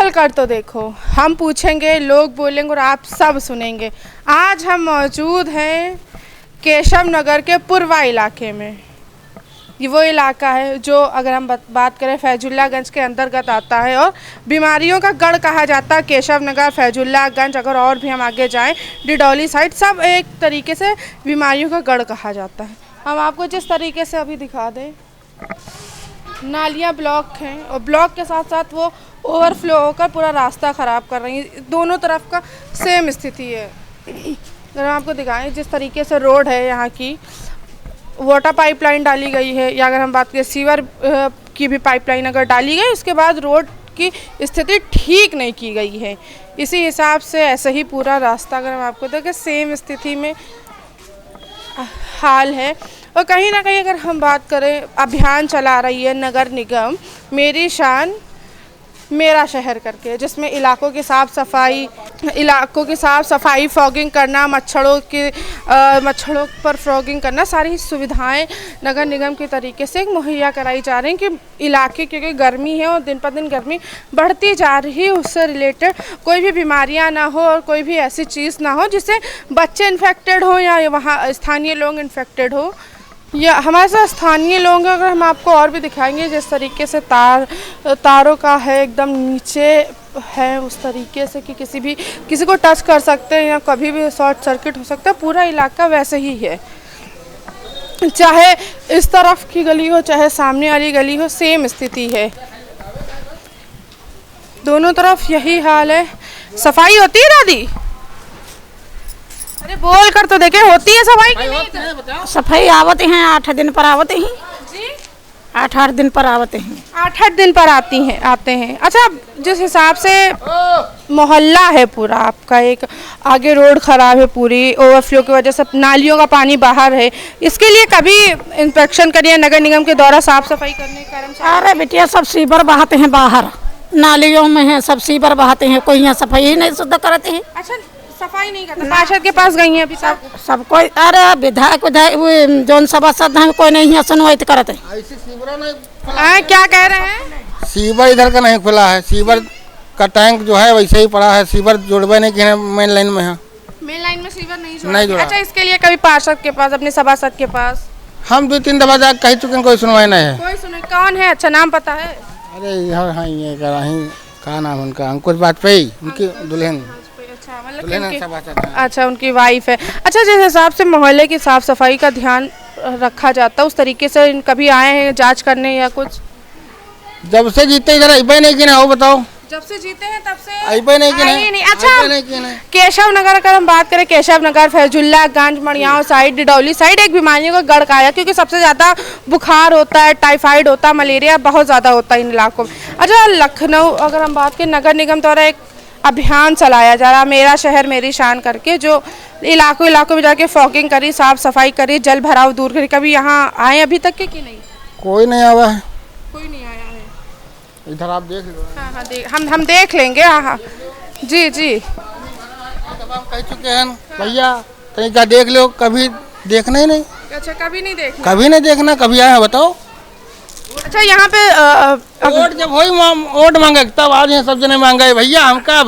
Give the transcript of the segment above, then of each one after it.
बोल कर तो देखो, हम पूछेंगे, लोग बोलेंगे और आप सब सुनेंगे। आज हम मौजूद हैं केशव नगर के पूर्वा इलाके में। ये वो इलाका है जो अगर हम बात करें फैजुल्लागंज के अंतर्गत आता है और बीमारियों का गढ़ कहा जाता है। केशव नगर, फैजुल्लागंज, अगर और भी हम आगे जाएं डिडौली साइड, सब एक तरीके से बीमारियों का गढ़ कहा जाता है। हम आपको जिस तरीके से अभी दिखा दें, नालियाँ ब्लॉक हैं और ब्लॉक के साथ साथ वो ओवरफ्लो होकर पूरा रास्ता ख़राब कर रही हैं। दोनों तरफ का सेम स्थिति है। अगर हम आपको दिखाएं जिस तरीके से रोड है, यहाँ की वाटर पाइपलाइन डाली गई है, या अगर हम बात करें सीवर की भी पाइपलाइन अगर डाली गई, उसके बाद रोड की स्थिति ठीक नहीं की गई है। इसी हिसाब से ऐसे ही पूरा रास्ता अगर हम आपको देखें सेम स्थिति में हाल है। और कहीं ना कहीं अगर हम बात करें, अभियान चला रही है नगर निगम मेरी शान मेरा शहर करके, जिसमें इलाकों की साफ़ सफाई, फॉगिंग करना, मच्छरों पर फॉगिंग करना, सारी सुविधाएं नगर निगम के तरीके से मुहैया कराई जा रही हैं कि इलाके, क्योंकि गर्मी है और दिन पर दिन गर्मी बढ़ती जा रही है, उससे रिलेटेड कोई भी बीमारियां ना हो और कोई भी ऐसी चीज़ ना हो जिससे बच्चे इन्फेक्टेड हो या वहाँ स्थानीय लोग इन्फेक्टेड हो। या हमारे साथ स्थानीय लोग, अगर हम आपको और भी दिखाएंगे जिस तरीके से तारों का है, एकदम नीचे है उस तरीके से कि किसी को टच कर सकते हैं या कभी भी शॉर्ट सर्किट हो सकता है। पूरा इलाका वैसे ही है, चाहे इस तरफ की गली हो चाहे सामने वाली गली हो, सेम स्थिति है। दोनों तरफ यही हाल है। सफाई होती है दादी? अरे बोल कर तो देखे, होती है सफाई कि नहीं? सफाई आवते हैं 8 दिन पर आवते हैं जी, 8 दिन पर आवते हैं, 8 दिन पर आते हैं। अच्छा, जिस हिसाब से मोहल्ला है पूरा आपका, एक आगे रोड खराब है, पूरी ओवरफ्लो की वजह से नालियों का पानी बाहर है, इसके लिए कभी इंस्पेक्शन करिए नगर निगम के द्वारा साफ सफाई करने कर्मचारी? अरे बेटिया, सब सीवर बहाते हैं बाहर, नालियों में है सब सीवर बहाते हैं, कोई यहाँ सफाई ही नहीं शुद्ध करते हैं। अच्छा, सफाई नहीं करते? पार्षद के पास गई हैं अभी सब कोई? अरे विधायक जौन सभासद हैं कोई नहीं सुनवाई करते। क्या कह रहे हैं? सीवर इधर का नहीं खुला है, सीवर का टैंक जो है वैसे ही पड़ा है, सीवर जोड़वे नहीं किए मेन लाइन में है। मेन लाइन में सीवर नहीं जोड़ा? अच्छा, इसके लिए कभी पार्षद के पास, अपने सभासद के पास? हम 2-3 दफा जाकर कह चुके हैं, कोई सुनवाई नहीं है। कोई सुनवाई? कौन है? अच्छा, नाम पता है? अरे यहाँ ये क्या नाम उनका, अंकुश वाजपेयी, उनकी दुल्हन। अच्छा, उनकी वाइफ है। अच्छा, जिस हिसाब से मोहल्ले की साफ सफाई का ध्यान रखा जाता है, उस तरीके से कभी आए हैं जांच करने या कुछ? जब से जीते इधर अबे नहीं की ना, हो बताओ। जब से जीते हैं तब से अबे नहीं की नहीं। अच्छा, केशव नगर अगर हम बात करें, केशव नगर, फैजुल्लागंज, मड़ियाओं साइड, डिडौली साइड एक बीमारियों का गढ़ का है, क्योंकि सबसे ज़्यादा बुखार होता है, टाइफाइड होता है, मलेरिया बहुत ज़्यादा होता है इन इलाकों में। अच्छा, लखनऊ अगर हम बात करें, नगर निगम द्वारा एक अभियान चलाया जा रहा, मेरा शहर मेरी शान करके, जो इलाकों में जाके फॉगिंग करी, साफ सफाई करी, जल भराव दूर करी। कभी यहाँ आए अभी तक के कि नहीं? कोई नहीं आया है। कोई नहीं आया है। इधर आप देख लो। हाँ, हम देख लेंगे। हाँ जी जी, हम कह चुके हैं भैया, तरीका देख लो, कभी देखना ही नहीं। अच्छा, कभी नहीं देखना? कभी नहीं देखना, कभी आया बताओ। अच्छा, यहाँ पे वोट जब वही वोट मांगे तब आज हैं सब जने मांगे, भैया हमका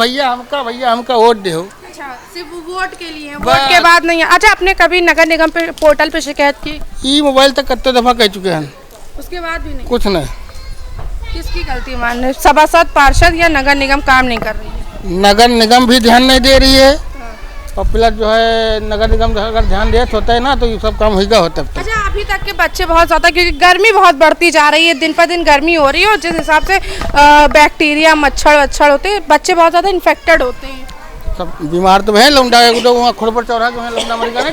वोट दे। अच्छा, सिर्फ वोट के लिए? वोट के बाद नहीं? अच्छा, आपने कभी नगर निगम पे पोर्टल पे शिकायत की? ई मोबाइल तक कितने दफा कह चुके हैं, उसके बाद भी नहीं? कुछ नहीं। किसकी गलती मान रहे? सभासद, पार्षद या नगर निगम काम नहीं कर रही है? नगर निगम भी ध्यान नहीं दे रही है, और प्लस जो है नगर निगम अगर ध्यान देत होता है ना तो ये सब काम होगा होता है। अच्छा, अभी तक के बच्चे बहुत ज़्यादा, क्योंकि गर्मी बहुत बढ़ती जा रही है, दिन पर दिन गर्मी हो रही है, और जिस हिसाब से बैक्टीरिया, मच्छर होते हैं, बच्चे बहुत ज़्यादा इन्फेक्टेड होते हैं। सब बीमार तो है। लौंडा वहाँ खुरपर चौराहा जो है, लौंडा मरीगा ना,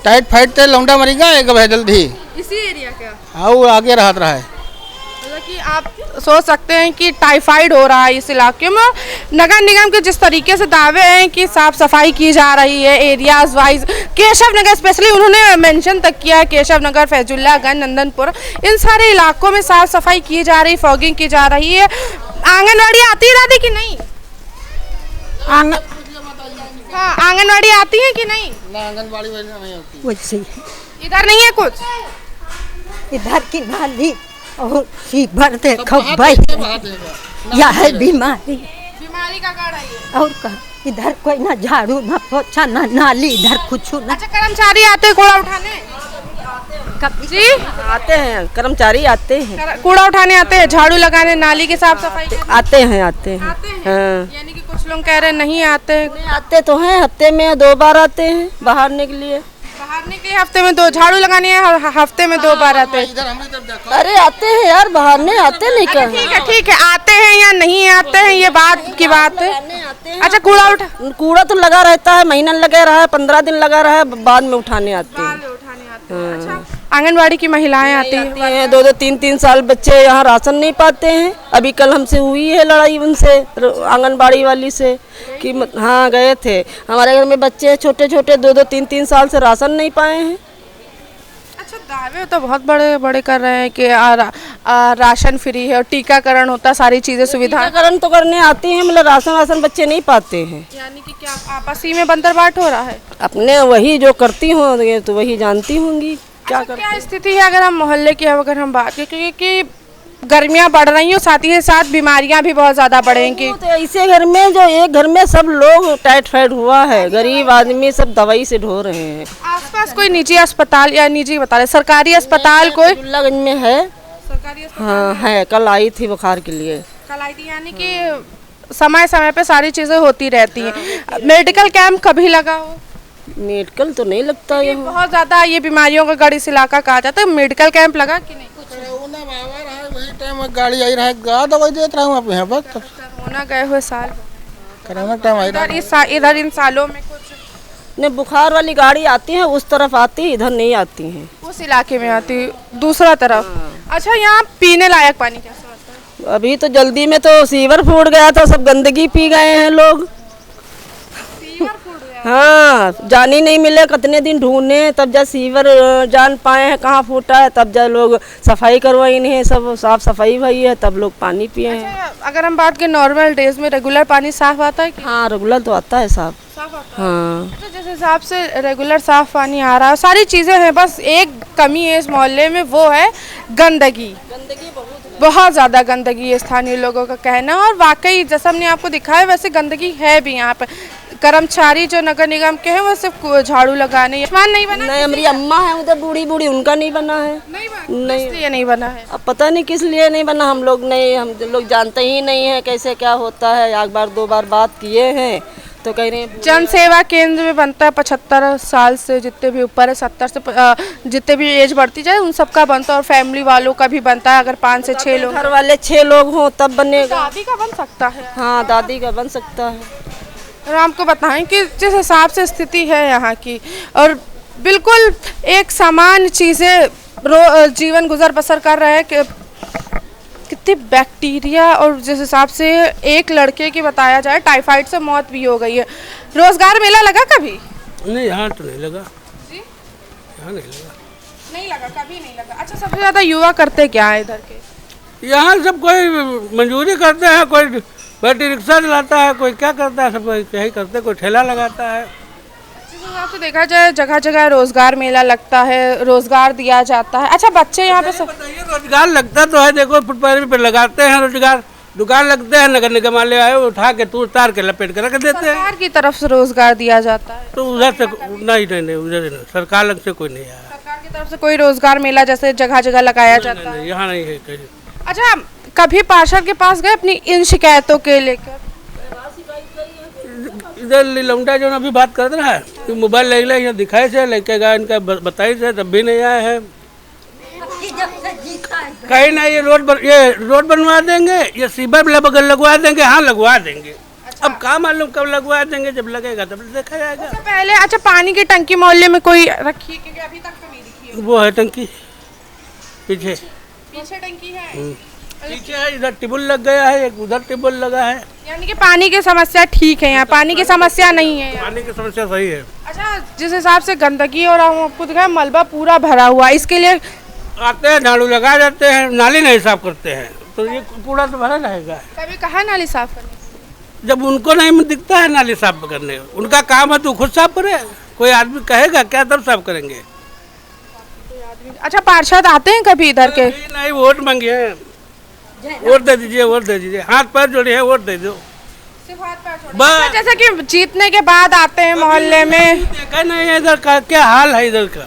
टाइट फाइट लौंडा मरीगा एक जल्दी इसी एरिया का। हाँ, वो आगे रहा है। कि आप सोच सकते हैं कि टाइफाइड हो रहा है इस इलाके में। नगर निगम के जिस तरीके से दावे हैं कि साफ सफाई की जा रही है एरियाज वाइज, केशव नगर स्पेशली उन्होंने मेंशन तक किया है, केशव नगर, फैजुल्लागंज, नंदनपुर, इन सारे इलाकों में साफ सफाई की जा रही, फॉगिंग की जा रही है। आंगनवाड़ी आती है दादी कि नहीं? हाँ, आंगनवाड़ी आती है कि नहीं? आंगनवाड़ी नहीं होती। वैसे इधर नहीं है कुछ? इधर की नाली और सीवर देखो भाई, या है बीमारी। बीमारी का कारण है। और का इधर कोई ना झाड़ू ना पोछा ना नाली, इधर कुछ ना। अच्छा कर्मचारी आते हैं कूड़ा उठाने? जी आते हैं, कर्मचारी आते हैं, कूड़ा उठाने आते हैं, झाड़ू लगाने, नाली की साफ सफाई करने? आते हैं आते हैं। आते हैं। हाँ। यानी कि कुछ लोग कह रहे हैं नहीं आते हैं। नहीं आते तो हैं, हफ्ते में 2 बार आते हैं बाहरने के लिए। बाहर निकले हफ्ते में 2, झाड़ू लगानी है हफ्ते में 2 बार आते हैं। इधर हमारी तरफ देखो। अरे आते हैं यार, बाहरने आते नहीं अच्छा, कर। ठीक है आते हैं या नहीं आते हैं ये बात की बात है। अच्छा कूड़ा उठा कूड़ा तो लगा रहता है, महीना लगे रहा है, 15 दिन लगा रहा है, बाद में उठाने आते हैं। उठाने आते हैं। अच्छा आंगनबाड़ी की महिलाएं आती हैं? 2-2, 3-3 साल बच्चे यहाँ राशन नहीं पाते हैं। अभी कल हमसे हुई है लड़ाई उनसे, आंगनबाड़ी वाली से, कि हाँ गए थे। हमारे घर में बच्चे छोटे छोटे 2-2, 3-3 साल से राशन नहीं पाए हैं। अच्छा दावे तो बहुत बड़े बड़े कर रहे हैं कि राशन फ्री है और टीकाकरण होता है, सारी चीजें सुविधा। टीकाकरण तो करने आती हैं, मतलब राशन बच्चे नहीं पाते हैं। यानी कि क्या आपस ही में बंदरबाट हो रहा है? अपने वही जो करती होंगे तो वही जानती होंगी क्या अच्छा, कर। क्या स्थिति है अगर हम मोहल्ले की अगर हम बात करें, क्योंकि गर्मियां बढ़ रही हैं, साथ ही साथ बीमारियां भी बहुत ज्यादा बढ़ेंगी। तो ऐसे घर में जो एक घर में सब लोग टाइफाइड हुआ है, गरीब आदमी सब दवाई से ढो रहे हैं। आसपास कोई निजी अस्पताल या निजी बता सरकारी अस्पताल कोई? अब्दुल्लागंज में है। सरकारी अस्पताल हाँ है, कल आई थी बुखार के लिए। कल आई थी, यानी कि समय समय पे सारी चीजें होती रहती हैं। मेडिकल कैंप कभी लगा हो? मेडिकल तो नहीं लगता ये यहाँ। बहुत ज्यादा ये बीमारियों का गढ़ इस इलाका कहा जाता है, मेडिकल कैंप लगा कि नहीं? कोरोना बाबा रहा वही टाइम में गाड़ी आई रहा है, गा दवाई देते रहा हूँ आप यहाँ पर। कोरोना गए हुए साल कोरोना टाइम आई रहा है। इधर इन सालों में कुछ नहीं, बुखार वाली गाड़ी आती है उस तरफ आती है, इधर नहीं आती है। उस इलाके में आती दूसरा तरफ। अच्छा यहाँ पीने लायक पानी कैसा आता है? अभी तो जल्दी में तो सीवर फूट गया था, सब गंदगी पी गए हैं लोग। हाँ जान ही नहीं मिले, कितने दिन ढूंढे तब जा सीवर जान पाए हैं कहाँ फूटा है, तब जा लोग सफाई करवाई नहीं है, सब साफ सफाई हुई है तब लोग पानी पिए हैं। अच्छा, अगर हम बात करें नॉर्मल डेज में रेगुलर पानी साफ आता है कि? हाँ रेगुलर तो आता है साफ। साफ आता है। हाँ तो जिस हिसाब से रेगुलर साफ पानी आ रहा है, सारी चीज़ें हैं, बस एक कमी है इस मोहल्ले में, वो है गंदगी। बहुत ज़्यादा गंदगी है स्थानीय लोगों का कहना, और वाकई जैसा हमने आपको दिखाया वैसे गंदगी है भी यहाँ पे। कर्मचारी जो नगर निगम के हैं वो सिर्फ झाड़ू लगाने, आसमान नहीं बना। नहीं, हमारी अम्मा है उधर बूढ़ी बूढ़ी, उनका नहीं बना है। नहीं बना, नहीं। इसलिए नहीं बना है। अब पता नहीं किस लिए नहीं बना, हम लोग जानते ही नहीं है कैसे क्या होता है। 1 बार 2 बार बात किए हैं तो कह रहे हैं जन सेवा केंद्र में बनता है 75 साल से जितने भी ऊपर है, 70 से जितने भी एज बढ़ती जाए उन सबका बनता है, और फैमिली वालों का भी बनता है। अगर 5 से 6 लोग, घर वाले 6 लोग हों तब बनेगा। दादी का बन सकता है। हाँ दादी का बन सकता है। और आपको बताएं कि जिस हिसाब से स्थिति है यहाँ की, और बिल्कुल एक सामान्य चीज़ें जीवन गुजर बसर कर रहे हैं कि कितनी बैक्टीरिया, और जिस हिसाब से एक लड़के की बताया जाए टाइफाइड से मौत भी हो गई है। रोजगार मेला लगा कभी? नहीं यहाँ तो नहीं लगा जी, यहाँ नहीं लगा। नहीं लगा, कभी नहीं लगा। अच्छा सबसे ज़्यादा युवा करते क्या है इधर के? यहाँ सब कोई मजदूरी करते हैं, कोई बैटरी रिक्शा चलाता है, कोई क्या करता है, सब कोई यही करते हैं, कोई ठेला लगाता है। जिस हिसाब से देखा जाए जगह जगह रोजगार मेला लगता है, रोजगार दिया जाता है। अच्छा बच्चे यहाँ पे बताइए, रोजगार लगता तो है, देखो फुटपाथ पे लगाते हैं रोजगार, दुकान लगते हैं, नगर निगम वाले आए उठा के तूर तार के लपेट कर रख देते हैं। सरकार की तरफ से रोजगार दिया जाता है? तो उधर से नहीं उधर नहीं, सरकार लग से कोई नहीं आया। सरकार की तरफ से कोई रोजगार मेला जैसे जगह जगह लगाया जाता है? यहाँ नहीं है कहीं। अच्छा कभी पार्षद के पास गए अपनी इन शिकायतों के लेकर? इधर लौंडा जो अभी बात कर रहा है कि मोबाइल ले ले यहाँ दिखाए से लेके गए, इनका बताई से तब भी नहीं आए हैं। कहीं ना ये रोड बनवा देंगे, ये सीवर लगवा देंगे। हाँ लगवा देंगे। अच्छा। अब काम मालूम कब लगवा देंगे, जब लगेगा तब देखा जाएगा। अच्छा पहले अच्छा पानी की टंकी मोहल्ले में कोई रखी है? क्योंकि अभी तक तो नहीं दिखी है। वो है टंकी पीछे टंकी है, पीछे है, इधर टिबुल लग गया है, एक उधर टिबुल लगा है। यानी कि पानी की समस्या ठीक है, यहाँ पानी की समस्या नहीं है यहाँ। पानी की समस्या सही है। अच्छा जिस हिसाब से गंदगी और आपको दिखाया मलबा पूरा भरा हुआ, इसके लिए आते हैं झाड़ू लगा जाते हैं, नाली नहीं साफ करते हैं, तो ये कूड़ा तो भरा रहेगा। कभी कहा नाली साफ करने? जब उनको नहीं दिखता है नाली साफ करने, उनका काम है तो खुद साफ करे। कोई आदमी कहेगा क्या तब साफ करेंगे। अच्छा पार्षद आते हैं कभी इधर के? नहीं वोट मांगे हैं, वोट दे दीजिए, वोट दे दीजिए, हाथ पैर जोड़े हैं, वोट दे दो सिर्फ हाथ पैर छोड़ बस। अच्छा, जैसे कि जीतने के बाद आते हैं मोहल्ले में, देखा नहीं है इधर का क्या हाल है इधर का।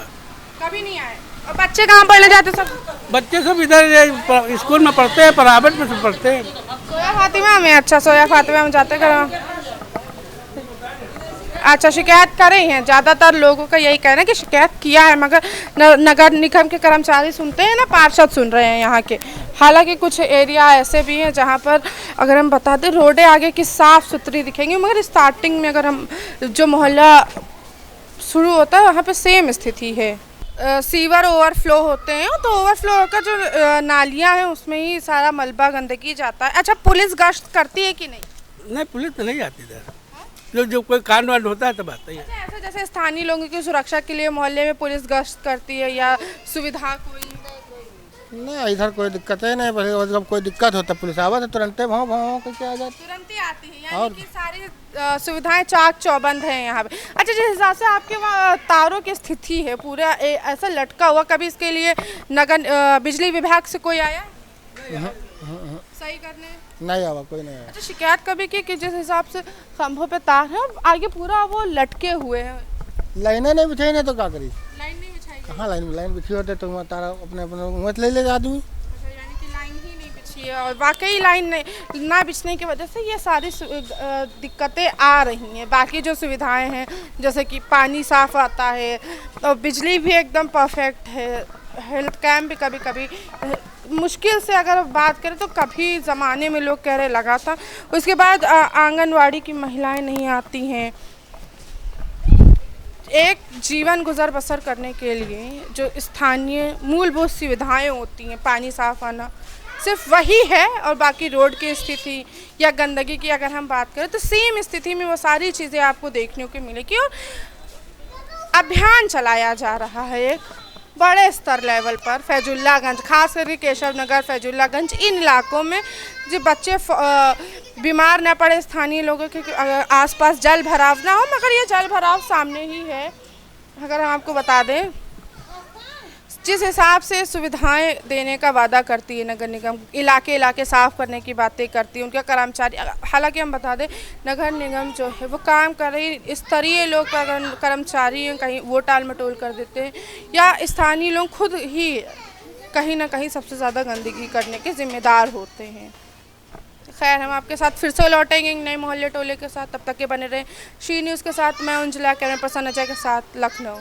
कभी नहीं आए। और बच्चे कहाँ पढ़ने जाते सब? बच्चे सब इधर स्कूल में पढ़ते हैं, प्राइवेट में सब पढ़ते हैं। सोया फातिमा में? अच्छा, सोया फातिमा में जाते घर। अच्छा, शिकायत करे हैं, ज़्यादातर लोगों का यही कहना है कि शिकायत किया है, मगर नगर निगम के कर्मचारी सुनते हैं ना, पार्षद सुन रहे हैं यहाँ के। हालांकि कुछ एरिया ऐसे भी हैं जहाँ पर अगर हम बता दें रोडें आगे की साफ़ सुथरी दिखेंगी, मगर स्टार्टिंग में अगर हम जो मोहल्ला शुरू होता है वहाँ पे सेम स्थिति है। सीवर ओवरफ्लो होते हैं, तो ओवरफ्लो होकर जो नालियाँ हैं उसमें ही सारा मलबा गंदगी जाता है। अच्छा, पुलिस गश्त करती है कि नहीं? नहीं, पुलिस तो नहीं आती इधर, जो कोई कांड वांड होता है तब आती है। अच्छा, ऐसा जैसे स्थानीय लोगों की सुरक्षा के लिए मोहल्ले में पुलिस गश्त करती है या सुविधा कोई? नहीं, इधर कोई दिक्कत है नहीं, बस जब कोई दिक्कत होता पुलिस आवा तो तुरंत भाव भाव करके आ जाती। तुरंत ही आती है, यानी कि सारी सुविधाएं चाक चौबंद हैं यहाँ पे। अच्छा, जिस हिसाब से आपके वहाँ तारों की स्थिति है पूरा ऐसा लटका हुआ, कभी इसके लिए नगर बिजली विभाग से कोई आया सही करने? नहीं आवा, कोई नहीं आया। अच्छा, शिकायत कभी की कि जिस हिसाब से खंभों पे तार है आगे पूरा वो लटके हुए हैं, लाइनें नहीं बिछाई नहीं तो क्या करी? लाइन नहीं बिछाई गई? कहाँ लाइन बिछी होते तो वहाँ तारा अपने अपने मत ले लेगा आदमी। अच्छा, यानी कि लाइन ही नहीं बिछी है, और वाकई लाइन नहीं ना बिछने की वजह से ये सारी दिक्कतें आ रही हैं। बाकी जो सुविधाएं हैं जैसे कि पानी साफ आता है और बिजली भी एकदम परफेक्ट है, हेल्थ कैंप भी कभी कभी मुश्किल से अगर बात करें तो कभी ज़माने में लोग कह रहे लगा था। उसके बाद आंगनवाड़ी की महिलाएं नहीं आती हैं। एक जीवन गुजर बसर करने के लिए जो स्थानीय मूलभूत सुविधाएं होती हैं, पानी साफ आना, सिर्फ वही है, और बाकी रोड की स्थिति या गंदगी की अगर हम बात करें तो सेम स्थिति में वो सारी चीज़ें आपको देखने को मिलेगी। और अभियान चलाया जा रहा है एक बड़े स्तर लेवल पर, फैजुल्लागंज, खास करके केशव नगर, फैजुल्लागंज, इन इलाकों में जो बच्चे बीमार न पड़े, स्थानीय लोगों के आसपास जल भराव ना हो, मगर ये जल भराव सामने ही है। अगर हम आपको बता दें जिस हिसाब से सुविधाएं देने का वादा करती है नगर निगम, इलाके साफ़ करने की बातें करती है उनके कर्मचारी, हालांकि हम बता दें नगर निगम जो है वो काम कर रही, स्तरीय लोग कर्मचारी हैं कहीं वो टाल मटोल कर देते हैं, या स्थानीय लोग खुद ही कहीं ना कहीं सबसे ज़्यादा गंदगी करने के जिम्मेदार होते हैं। खैर, हम आपके साथ फिर से लौटेंगे नए मोहल्ले टोले के साथ, तब तक के बने रहें शी न्यूज़ के साथ। मैं उंजला, कैमरा पर्सन अजय के साथ, लखनऊ।